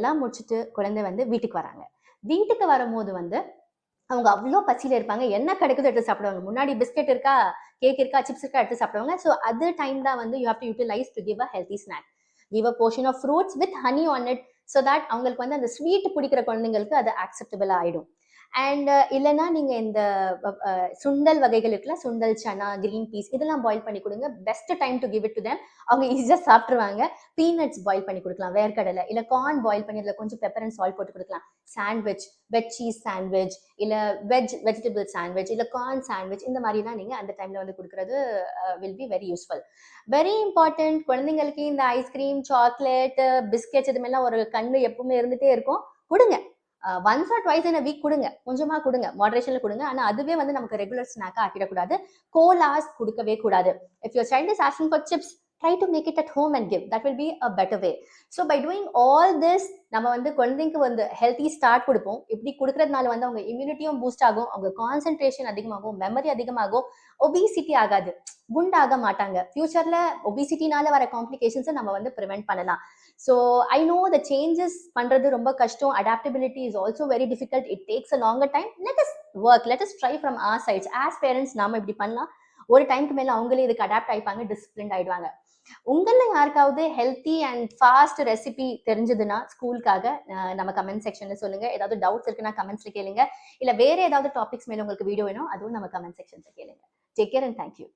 அதெல்லாம் முடிச்சுட்டு குழந்தை வந்து வீட்டுக்கு வராங்க. வீட்டுக்கு வரும்போது வந்து அவங்க அவ்வளோ பசியில இருப்பாங்க. என்ன கிடைக்குதோ எடுத்து சாப்பிடுவாங்க. முன்னாடி பிஸ்கட் இருக்கா, கேக் இருக்கா, சிப்ஸ் இருக்கா எடுத்து சாப்பிடுவாங்க. ஸோ அது டைம் தான் வந்து you have to utilize to give a healthy snack. Give a portion of fruits with honey on it. So that அவங்களுக்கு வந்து அந்த ஸ்வீட் பிடிக்கிற குழந்தைங்களுக்கு அது அக்செப்டபிள் ஆயிடும். அண்ட் இல்லைன்னா நீங்க இந்த சுண்டல் வகைகள் இருக்குல்ல, சுண்டல், சனா, கிரீன் பீஸ் இதெல்லாம் பாயில் பண்ணி கொடுங்க. Best time to give it to them. அவங்க ஈஸியா சாப்பிட்டுருவாங்க. பீனட்ஸ் பாயில் பண்ணி கொடுக்கலாம், வேர்க்கடலை இல்ல கார்ன் பாயில் பண்ணி அதில் கொஞ்சம் பெப்பர் அண்ட் சால்ட் போட்டு கொடுக்கலாம். சாண்ட்விச், வெஜ் சீஸ் சாண்ட்விச் இல்ல வெஜிடபிள் சாண்ட்விச் இல்ல கார்ன் சாண்ட்விச் இந்த மாதிரிலாம் நீங்க அந்த டைம்ல வந்து கொடுக்கறது will be very useful. Very important, குழந்தைங்களுக்கு இந்த ஐஸ்கிரீம், சாக்லேட், பிஸ்கெட்ஸ் இது மாதிரிலாம் ஒரு கண்ணு எப்பவுமே இருந்துட்டே இருக்கும். கொடுங்க. ஒன்ஸ் ஆர் ட்வைஸ் இன் அ வீக் கொடுங்க, கொஞ்சமா கொடுங்க, மாடரேஷன்ல கொடுங்க. ஆனா அதுவே வந்து நமக்கு ரெகுலர் ஸ்நாக்கா ஆக்கிடக்கூடாது. கோலாஸ் கொடுக்கவே கூடாது. If your child is asking for chips, try to make it at home and give. That will be a better way. So by doing all this, நம்ம வந்து குழந்தைக்கு வந்து ஹெல்த்தி ஸ்டார்ட் கொடுப்போம். இப்படி கொடுக்கறதுனால வந்து அவங்க இம்யூனிட்டியும் பூஸ்ட் ஆகும், அவங்க கான்சென்ட்ரேஷன் அதிகமாகும், மெமரி அதிகமாகும், ஒபிசிட்டி ஆகாது, குண்டாக மாட்டாங்க. ஃபியூச்சர்ல ஒபிசிட்டினால வர காம்ப்ளிகேஷன்ஸை நம்ம வந்து ப்ரிவென்ட் பண்ணலாம். So I know the changes பண்றது ரொம்ப கஷ்டம். Adaptability is also very difficult. It takes a longer time. Let us work, let us try from our sides. As parents நாம இப்படி பண்ணலாம். ஒரு டைமுக்கு மேல அவங்களே இதுக்கு அடாப்ட் ஆயிப்பாங்க, டிசிப்ளின் ஆயிடுவாங்க. உங்கள யாருக்காவது ஹெல்த்தி அண்ட் ஃபாஸ்ட் ரெசிபி தெரிஞ்சதுன்னா ஸ்கூலுக்காக நம்ம கமெண்ட் செக்ஷன்ல சொல்லுங்க. ஏதாவது டவுட்ஸ் இருக்குன்னா கமெண்ட்ஸ்ல கேளுங்க. இல்ல வேற ஏதாவது டாபிக்ஸ் மேல உங்களுக்கு வீடியோ வேணும், அதுவும் நம்ம கமெண்ட் செக்ஷன்ல கேளுங்க. Take care and thank you.